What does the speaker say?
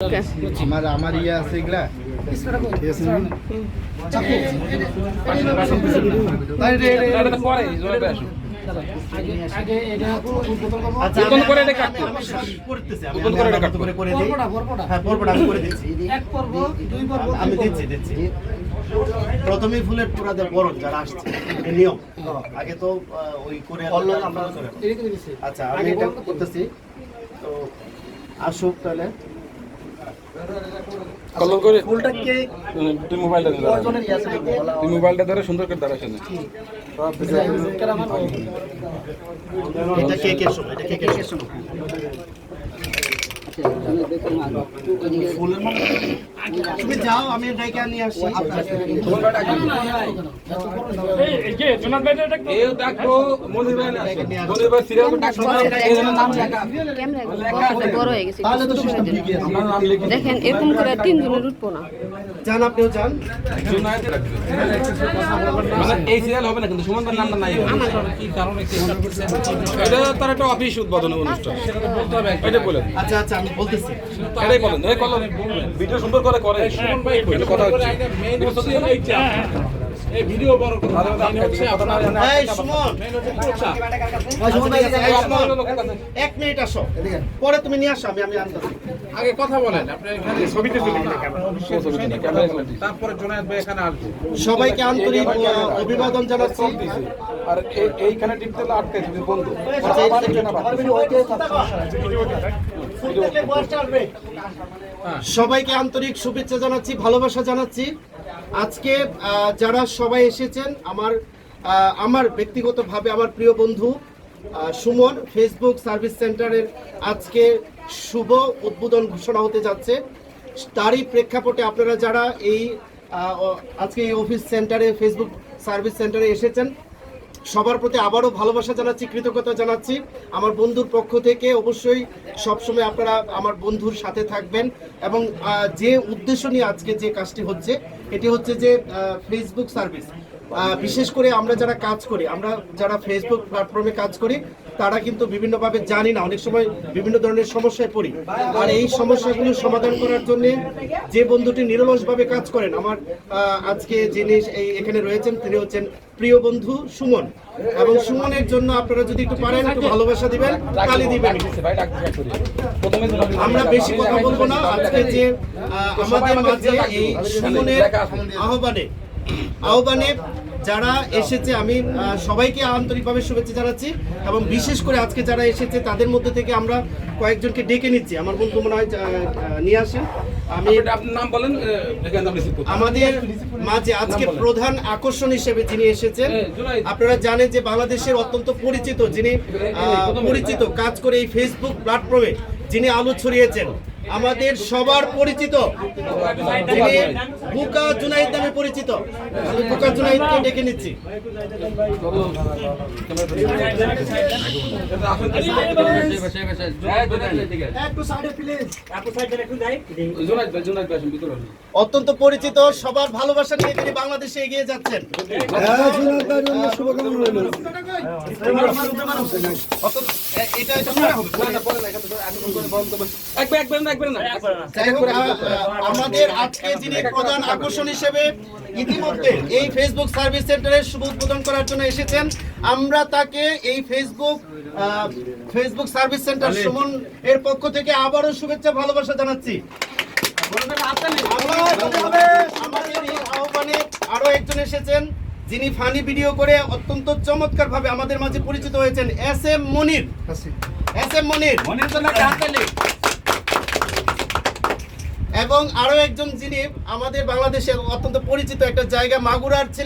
ওকে আমার ইয়ে আছে এগুলা প্রথমেই ফুলের পুরা বরণ যারা আসছে নিয়ম আগে তো ওই করে আচ্ছা আমি এটা করতেছি তো আসুক তাহলে কলম করে ফুলটা কে তুই মোবাইলটা ধরে কয়জনের ইয়ে আছে তুই মোবাইলটা ধরে সুন্দর করে দাঁড়াস না এটা কে কে শোনো এটা কে কে শোনো তুমি যাও আমি ডাইকা নিয়ে আসছি এই ডাকবো মনির ভাই না মনির ভাই সিরিয়াল ডাকবো এই নাম লেখা ক্যামেরা বড় হয়ে গেছে তাহলে তো সিস্টেম ঠিক আছে আমরা নাম লিখি দেখেন এরকম করে তিনজনের উঠবো না জান আপনিও যান জুনায়েদ রাখবে মানে এই সিরিয়াল হবে না কিন্তু সুমনদার নামটা নাই কি কারণে কি এটা তার একটা অফিস উদ্বোধন অনুষ্ঠান সেটা তো বলতে হবে এটা বলেন আচ্ছা আচ্ছা আমি বলতেছি এটাই বলেন এই কলম ভিডিও সুন্দর করে করে সুমন ভাই কথা হচ্ছে মেইন হচ্ছে এইটা এই ভিডিও বড় কথা মেইন হচ্ছে আপনার এই সুমন এক মিনিট আসো পরে তুমি নিয়ে আসো আমি আনতেছি আগে কথা বলেন আপনি এখানে ছবিতে চলে তারপরে জুনায়েদ ভাই এখানে আসবে সবাইকে আন্তরিক অভিবাদন জানাচ্ছি আর এইখানে টিপতে হলে আটকে দিবি বন্ধু সবাইকে আন্তরিক শুভেচ্ছা জানাচ্ছি ভালোবাসা জানাচ্ছি আজকে যারা সবাই এসেছেন আমার ব্যক্তিগতভাবে আমার প্রিয় বন্ধু সুমন ফেসবুক সার্ভিস সেন্টারের আজকে শুভ উদ্বোধন ঘোষণা হতে যাচ্ছে তারই প্রেক্ষাপটে আপনারা যারা এই আজকে এই অফিস সেন্টারে ফেসবুক সার্ভিস সেন্টারে এসেছেন সবার প্রতি আবারও ভালোবাসা জানাচ্ছি কৃতজ্ঞতা জানাচ্ছি আমার বন্ধুর পক্ষ থেকে অবশ্যই সবসময় আপনারা আমার বন্ধুর সাথে থাকবেন এবং যে উদ্দেশ্য নিয়ে আজকে যে কাজটি হচ্ছে এটি হচ্ছে যে ফেসবুক সার্ভিস বিশেষ করে আমরা যারা কাজ করি আমরা যারা ফেসবুক প্ল্যাটফর্মে কাজ করি তারা কিন্তু বিভিন্নভাবে জানি না অনেক সময় বিভিন্ন ধরনের সমস্যায় পড়ি আর এই সমস্যাগুলো সমাধান করার জন্য যে বন্ধুটি নিরলসভাবে কাজ করেন আমার আজকে যিনি এখানে রয়েছেন তিনি হচ্ছেন প্রিয় বন্ধু সুমন এবং সুমনের জন্য আপনারা যদি একটু পারেন একটু ভালোবাসা দিবেন তালি দিবেন আমরা বেশি কথা বলবো না আজকে যে আমাদের মাঝে এই সুমনের আহ্বানে যারা এসেছে আমি সবাইকে আন্তরিকভাবে শুভেচ্ছা জানাচ্ছি এবং বিশেষ করে আজকে যারা এসেছে তাদের মধ্যে থেকে আমরা কয়েকজনকে ডেকে নিচ্ছি আমার বন্ধু মনে হয় নিয়ে আসেন আমি আপনার নাম বলেন আমাদের মাঝে আজকে প্রধান আকর্ষণ হিসেবে যিনি এসেছেন আপনারা জানেন যে বাংলাদেশের অত্যন্ত পরিচিত যিনি পরিচিত কাজ করে এই ফেসবুক প্ল্যাটফর্মে যিনি আলো ছড়িয়েছেন আমাদের সবার পরিচিত যিনি বুকা জুনাইদ নামে পরিচিত আমি বুকা জুনাইদকে ডেকে নিচ্ছি অত্যন্ত পরিচিত সবার ভালোবাসা নিয়ে তিনি বাংলাদেশে এগিয়ে যাচ্ছেন আমাদের আজকে যিনি প্রধান আকর্ষণ হিসেবে ইতিমধ্যে এই ফেসবুক সার্ভিস সেন্টারের শুভ উদ্বোধন করার জন্য এসেছেন আমরা তাকে এই ফেসবুক সার্ভিস সেন্টার সুমন এর পক্ষ থেকে আবারও শুভেচ্ছা ভালোবাসা জানাচ্ছি আমাদের এই আহ্বানে আরো একজন এসেছেন যিনি ফানি ভিডিও করে অত্যন্ত চমৎকার ভাবে আমাদের মাঝে পরিচিত হয়েছেন এস এম মনির এবং আরো একজন যিনি আমাদের বাংলাদেশের অত্যন্ত পরিচিত একটা জায়গা মাগুরার